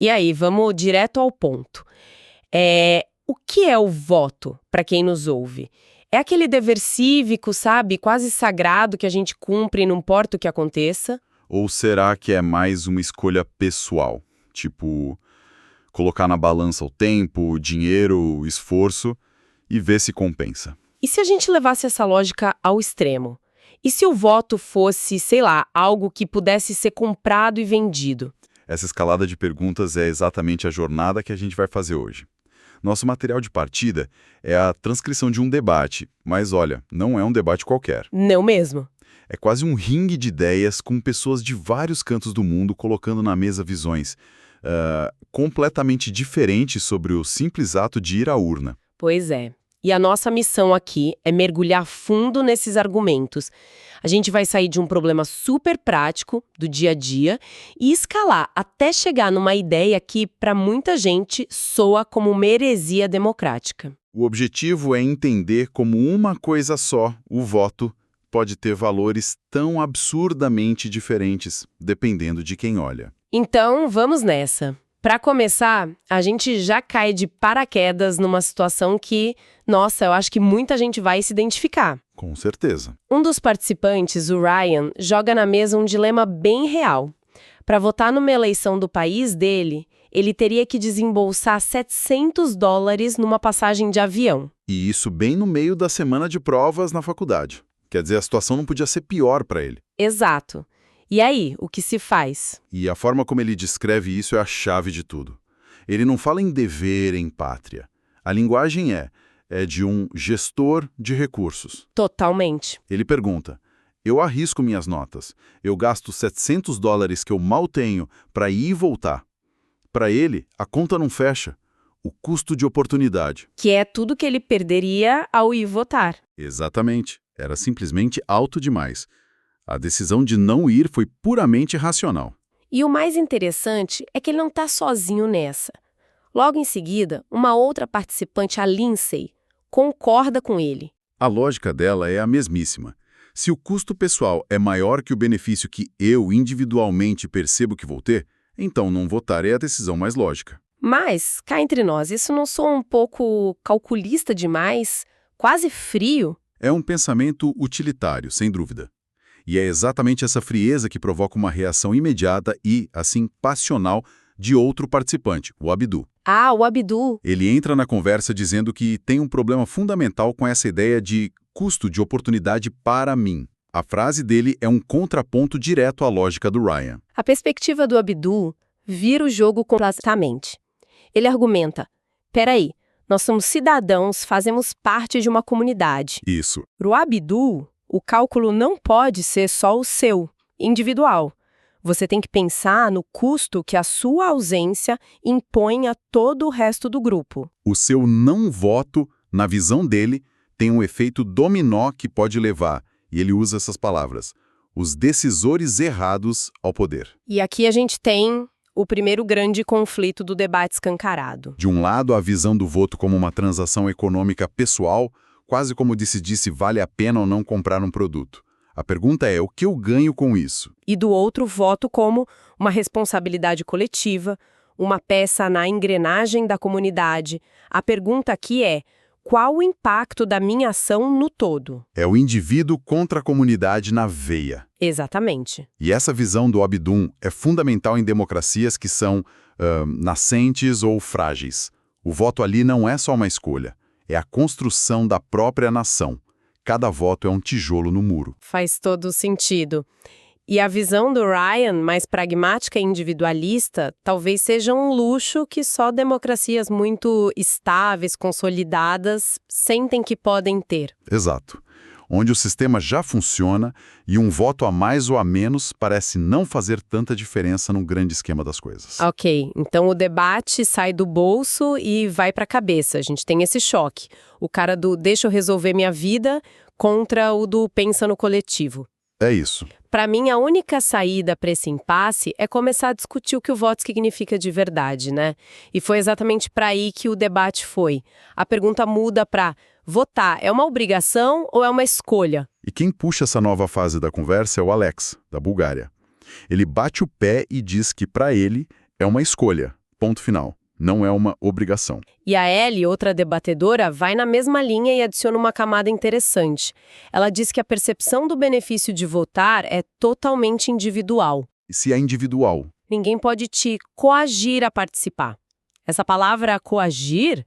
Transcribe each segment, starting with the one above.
E aí, vamos direto ao ponto. O que é o voto, para quem nos ouve? É aquele dever cívico, sabe, quase sagrado que a gente cumpre, não importa o que aconteça? Ou será que é mais uma escolha pessoal? Tipo, colocar na balança o tempo, o dinheiro, o esforço e ver se compensa. E se a gente levasse essa lógica ao extremo? E se o voto fosse, sei lá, algo que pudesse ser comprado e vendido? Essa escalada de perguntas é exatamente a jornada que a gente vai fazer hoje. Nosso material de partida é a transcrição de um debate, mas olha, não é um debate qualquer. Não mesmo? É quase um ringue de ideias com pessoas de vários cantos do mundo colocando na mesa visões completamente diferentes sobre o simples ato de ir à urna. Pois é. E a nossa missão aqui é mergulhar fundo nesses argumentos. A gente vai sair de um problema super prático, do dia a dia, e escalar até chegar numa ideia que, para muita gente, soa como uma heresia democrática. O objetivo é entender como uma coisa só, o voto, pode ter valores tão absurdamente diferentes, dependendo de quem olha. Então, vamos nessa. Para começar, a gente já cai de paraquedas numa situação que, nossa, eu acho que muita gente vai se identificar. Com certeza. Um dos participantes, o Ryan, joga na mesa um dilema bem real. Para votar numa eleição do país dele, ele teria que desembolsar $700 numa passagem de avião. E isso bem no meio da semana de provas na faculdade. Quer dizer, a situação não podia ser pior para ele. Exato. E aí, o que se faz? E a forma como ele descreve isso é a chave de tudo. Ele não fala em dever, em pátria. A linguagem é de um gestor de recursos. Totalmente. Ele pergunta, eu arrisco minhas notas, eu gasto $700 que eu mal tenho para ir e voltar. Para ele, a conta não fecha. O custo de oportunidade. Que é tudo que ele perderia ao ir votar. Exatamente. Era simplesmente alto demais. A decisão de não ir foi puramente racional. E o mais interessante é que ele não está sozinho nessa. Logo em seguida, uma outra participante, a Lindsay, concorda com ele. A lógica dela é a mesmíssima. Se o custo pessoal é maior que o benefício que eu individualmente percebo que vou ter, então não votar é a decisão mais lógica. Mas, cá entre nós, isso não soa um pouco calculista demais? Quase frio? É um pensamento utilitário, sem dúvida. E é exatamente essa frieza que provoca uma reação imediata e, assim, passional de outro participante, o Abdu. Ah, o Abdu. Ele entra na conversa dizendo que tem um problema fundamental com essa ideia de custo de oportunidade para mim. A frase dele é um contraponto direto à lógica do Ryan. A perspectiva do Abdu vira o jogo completamente. Ele argumenta, peraí, nós somos cidadãos, fazemos parte de uma comunidade. Isso. Para o Abdu, o cálculo não pode ser só o seu, individual. Você tem que pensar no custo que a sua ausência impõe a todo o resto do grupo. O seu não voto, na visão dele, tem um efeito dominó que pode levar, e ele usa essas palavras, os decisores errados ao poder. E aqui a gente tem o primeiro grande conflito do debate escancarado. De um lado, a visão do voto como uma transação econômica pessoal, quase como decidir se vale a pena ou não comprar um produto. A pergunta é, o que eu ganho com isso? E do outro, voto como uma responsabilidade coletiva, uma peça na engrenagem da comunidade. A pergunta aqui é, qual o impacto da minha ação no todo? É o indivíduo contra a comunidade na veia. Exatamente. E essa visão do Abdum é fundamental em democracias que são nascentes ou frágeis. O voto ali não é só uma escolha, é a construção da própria nação. Cada voto é um tijolo no muro. Faz todo sentido. E a visão do Ryan, mais pragmática e individualista, talvez seja um luxo que só democracias muito estáveis, consolidadas, sentem que podem ter. Exato. Onde o sistema já funciona e um voto a mais ou a menos parece não fazer tanta diferença num grande esquema das coisas. Ok, então o debate sai do bolso e vai para a cabeça. A gente tem esse choque. O cara do deixa eu resolver minha vida contra o do pensa no coletivo. É isso. Para mim, a única saída para esse impasse é começar a discutir o que o voto significa de verdade, né? E foi exatamente para aí que o debate foi. A pergunta muda para votar é uma obrigação ou é uma escolha? E quem puxa essa nova fase da conversa é o Alex, da Bulgária. Ele bate o pé e diz que para ele é uma escolha, Ponto final. Não é uma obrigação. E a Ellie, outra debatedora, vai na mesma linha e adiciona uma camada interessante. Ela diz que a percepção do benefício de votar é totalmente individual. E se é individual? Ninguém pode te coagir a participar. Essa palavra coagir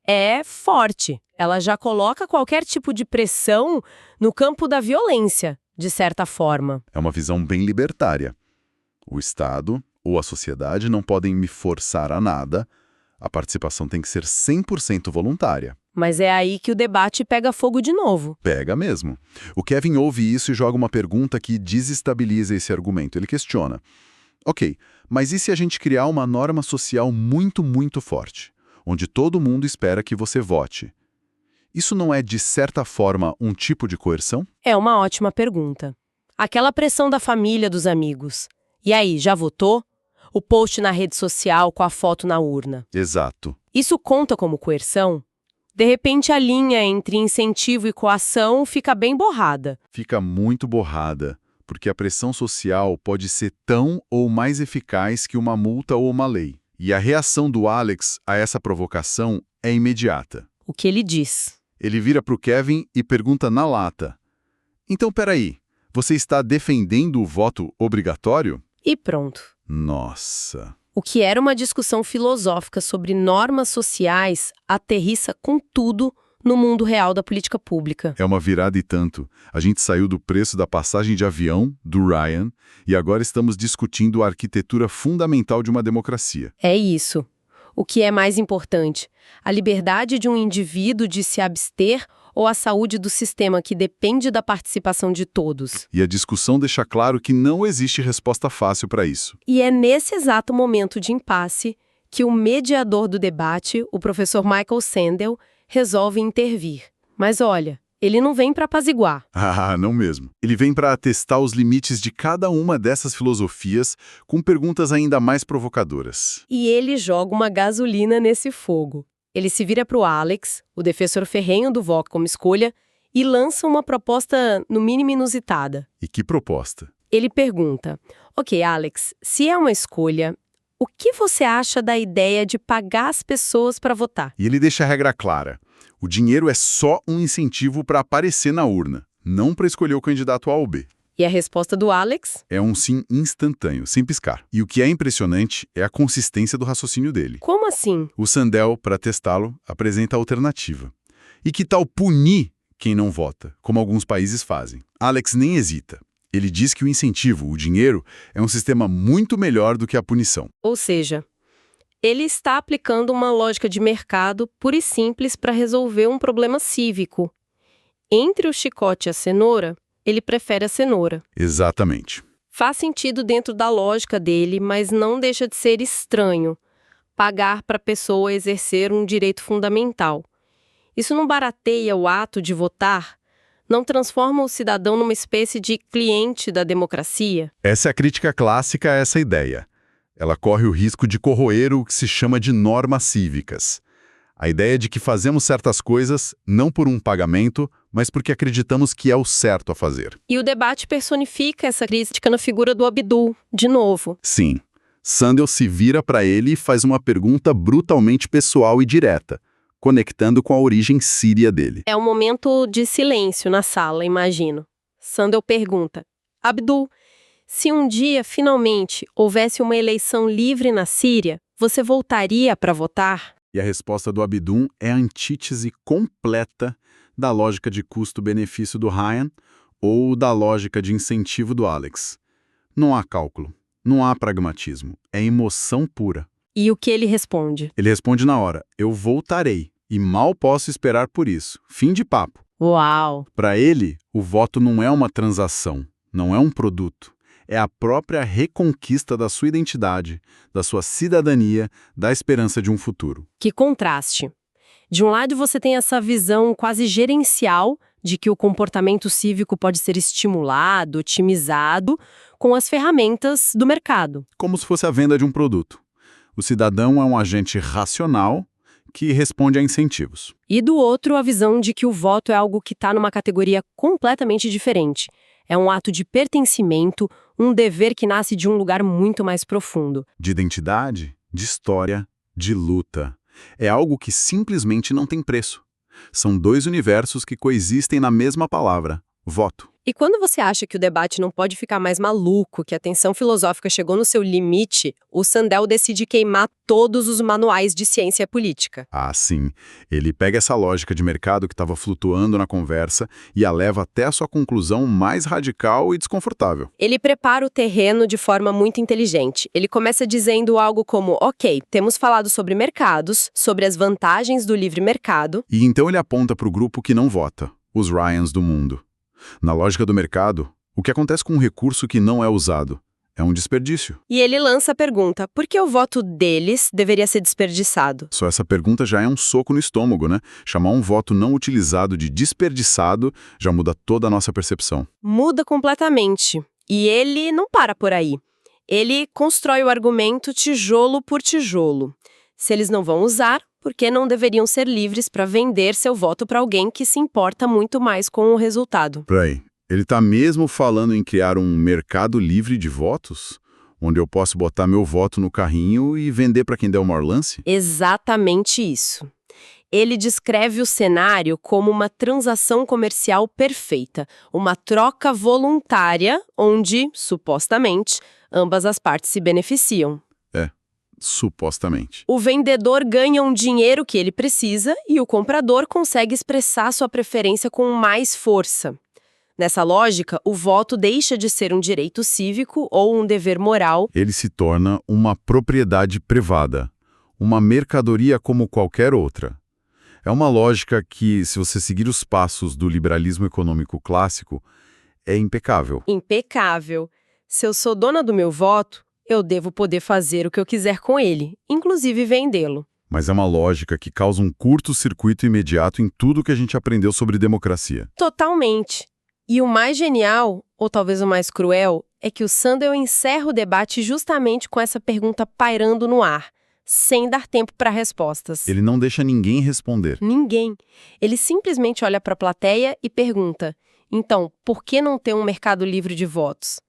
é forte. Ela já coloca qualquer tipo de pressão no campo da violência, de certa forma. É uma visão bem libertária. O Estado ou a sociedade não podem me forçar a nada. A participação tem que ser 100% voluntária. Mas é aí que o debate pega fogo de novo. Pega mesmo. O Kevin ouve isso e joga uma pergunta que desestabiliza esse argumento. Ele questiona. Ok, mas e se a gente criar uma norma social muito, muito forte, onde todo mundo espera que você vote? Isso não é, de certa forma, um tipo de coerção? É uma ótima pergunta. Aquela pressão da família, dos amigos. E aí, já votou? O post na rede social com a foto na urna. Exato. Isso conta como coerção? De repente, a linha entre incentivo e coação fica bem borrada. Fica muito borrada, porque a pressão social pode ser tão ou mais eficaz que uma multa ou uma lei. E a reação do Alex a essa provocação é imediata. O que ele diz? Ele vira para o Kevin e pergunta na lata. Então, peraí, você está defendendo o voto obrigatório? E pronto. Nossa. O que era uma discussão filosófica sobre normas sociais aterrissa com tudo no mundo real da política pública. É uma virada e tanto. A gente saiu do preço da passagem de avião, do Ryan, e agora estamos discutindo a arquitetura fundamental de uma democracia. É isso. O que é mais importante? A liberdade de um indivíduo de se abster ou a saúde do sistema que depende da participação de todos? E a discussão deixa claro que não existe resposta fácil para isso. E é nesse exato momento de impasse que o mediador do debate, o professor Michael Sandel, resolve intervir. Mas olha, ele não vem para apaziguar. Ah, não mesmo. Ele vem para atestar os limites de cada uma dessas filosofias com perguntas ainda mais provocadoras. E ele joga uma gasolina nesse fogo. Ele se vira para o Alex, o defensor ferrenho do voto como escolha, e lança uma proposta, no mínimo, inusitada. E que proposta? Ele pergunta, ok, Alex, se é uma escolha, o que você acha da ideia de pagar as pessoas para votar? E ele deixa a regra clara. O dinheiro é só um incentivo para aparecer na urna, não para escolher o candidato A ou B. E a resposta do Alex? É um sim instantâneo, sem piscar. E o que é impressionante é a consistência do raciocínio dele. Como assim? O Sandel, para testá-lo, apresenta a alternativa. E que tal punir quem não vota, como alguns países fazem? Alex nem hesita. Ele diz que o incentivo, o dinheiro, é um sistema muito melhor do que a punição. Ou seja, ele está aplicando uma lógica de mercado pura e simples para resolver um problema cívico. Entre o chicote e a cenoura, ele prefere a cenoura. Exatamente. Faz sentido dentro da lógica dele, mas não deixa de ser estranho pagar para a pessoa exercer um direito fundamental. Isso não barateia o ato de votar? Não transforma o cidadão numa espécie de cliente da democracia? Essa é a crítica clássica a essa ideia. Ela corre o risco de corroer o que se chama de normas cívicas. A ideia de que fazemos certas coisas não por um pagamento, mas porque acreditamos que é o certo a fazer. E o debate personifica essa crítica na figura do Abdul, de novo. Sim. Sandel se vira para ele e faz uma pergunta brutalmente pessoal e direta, conectando com a origem síria dele. É um momento de silêncio na sala, imagino. Sandel pergunta, Abdul, se um dia, finalmente, houvesse uma eleição livre na Síria, você voltaria para votar? E a resposta do Abdul é a antítese completa da lógica de custo-benefício do Ryan ou da lógica de incentivo do Alex. Não há cálculo, não há pragmatismo, é emoção pura. E o que ele responde? Ele responde na hora, eu voltarei, e mal posso esperar por isso. Fim de papo. Uau! Para ele, o voto não é uma transação, não é um produto. É a própria reconquista da sua identidade, da sua cidadania, da esperança de um futuro. Que contraste! De um lado você tem essa visão quase gerencial de que o comportamento cívico pode ser estimulado, otimizado com as ferramentas do mercado. Como se fosse a venda de um produto. O cidadão é um agente racional que responde a incentivos. E do outro, a visão de que o voto é algo que está numa categoria completamente diferente. É um ato de pertencimento, um dever que nasce de um lugar muito mais profundo. De identidade, de história, de luta. É algo que simplesmente não tem preço. São dois universos que coexistem na mesma palavra, voto. E quando você acha que o debate não pode ficar mais maluco, que a tensão filosófica chegou no seu limite, o Sandel decide queimar todos os manuais de ciência política. Ah, sim. Ele pega essa lógica de mercado que estava flutuando na conversa e a leva até a sua conclusão mais radical e desconfortável. Ele prepara o terreno de forma muito inteligente. Ele começa dizendo algo como, ok, temos falado sobre mercados, sobre as vantagens do livre mercado. E então ele aponta para o grupo que não vota, os Ryans do mundo. Na lógica do mercado, o que acontece com um recurso que não é usado? É um desperdício. E ele lança a pergunta, por que o voto deles deveria ser desperdiçado? Só essa pergunta já é um soco no estômago, né? Chamar um voto não utilizado de desperdiçado já muda toda a nossa percepção. Muda completamente. E ele não para por aí. Ele constrói o argumento tijolo por tijolo. Se eles não vão usar, por que não deveriam ser livres para vender seu voto para alguém que se importa muito mais com o resultado? Peraí, ele está mesmo falando em criar um mercado livre de votos? Onde eu posso botar meu voto no carrinho e vender para quem der o maior lance? Exatamente isso. Ele descreve o cenário como uma transação comercial perfeita, uma troca voluntária onde, supostamente, ambas as partes se beneficiam. Supostamente. O vendedor ganha um dinheiro que ele precisa e o comprador consegue expressar sua preferência com mais força. Nessa lógica, o voto deixa de ser um direito cívico ou um dever moral. Ele se torna uma propriedade privada, uma mercadoria como qualquer outra. É uma lógica que, se você seguir os passos do liberalismo econômico clássico, é impecável. Impecável. Se eu sou dona do meu voto, eu devo poder fazer o que eu quiser com ele, inclusive vendê-lo. Mas é uma lógica que causa um curto-circuito imediato em tudo que a gente aprendeu sobre democracia. Totalmente. E o mais genial, ou talvez o mais cruel, é que o Sandel encerra o debate justamente com essa pergunta pairando no ar, sem dar tempo para respostas. Ele não deixa ninguém responder. Ninguém. Ele simplesmente olha para a plateia e pergunta, então, por que não ter um mercado livre de votos?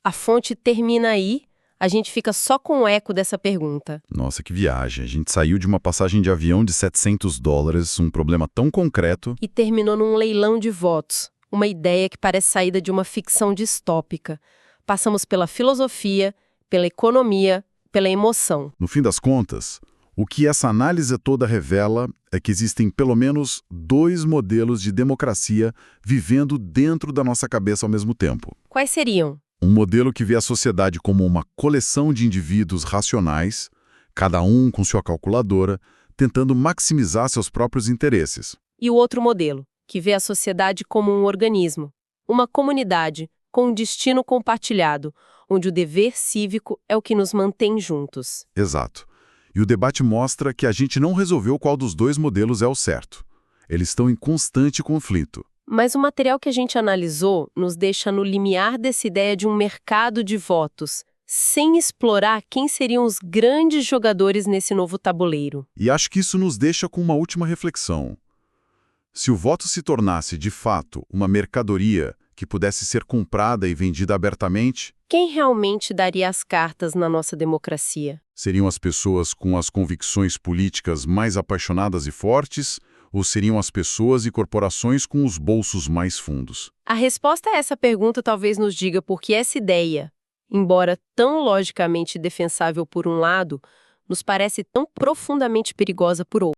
A fonte termina aí. A gente fica só com o eco dessa pergunta. Nossa, que viagem. A gente saiu de uma passagem de avião de $700, um problema tão concreto. E terminou num leilão de votos. Uma ideia que parece saída de uma ficção distópica. Passamos pela filosofia, pela economia, pela emoção. No fim das contas, o que essa análise toda revela é que existem pelo menos dois modelos de democracia vivendo dentro da nossa cabeça ao mesmo tempo. Quais seriam? Um modelo que vê a sociedade como uma coleção de indivíduos racionais, cada um com sua calculadora, tentando maximizar seus próprios interesses. E o outro modelo, que vê a sociedade como um organismo, uma comunidade com um destino compartilhado, onde o dever cívico é o que nos mantém juntos. Exato. E o debate mostra que a gente não resolveu qual dos dois modelos é o certo. Eles estão em constante conflito. Mas o material que a gente analisou nos deixa no limiar dessa ideia de um mercado de votos, sem explorar quem seriam os grandes jogadores nesse novo tabuleiro. E acho que isso nos deixa com uma última reflexão. Se o voto se tornasse, de fato, uma mercadoria que pudesse ser comprada e vendida abertamente, quem realmente daria as cartas na nossa democracia? Seriam as pessoas com as convicções políticas mais apaixonadas e fortes, ou seriam as pessoas e corporações com os bolsos mais fundos? A resposta a essa pergunta talvez nos diga por que essa ideia, embora tão logicamente defensável por um lado, nos parece tão profundamente perigosa por outro.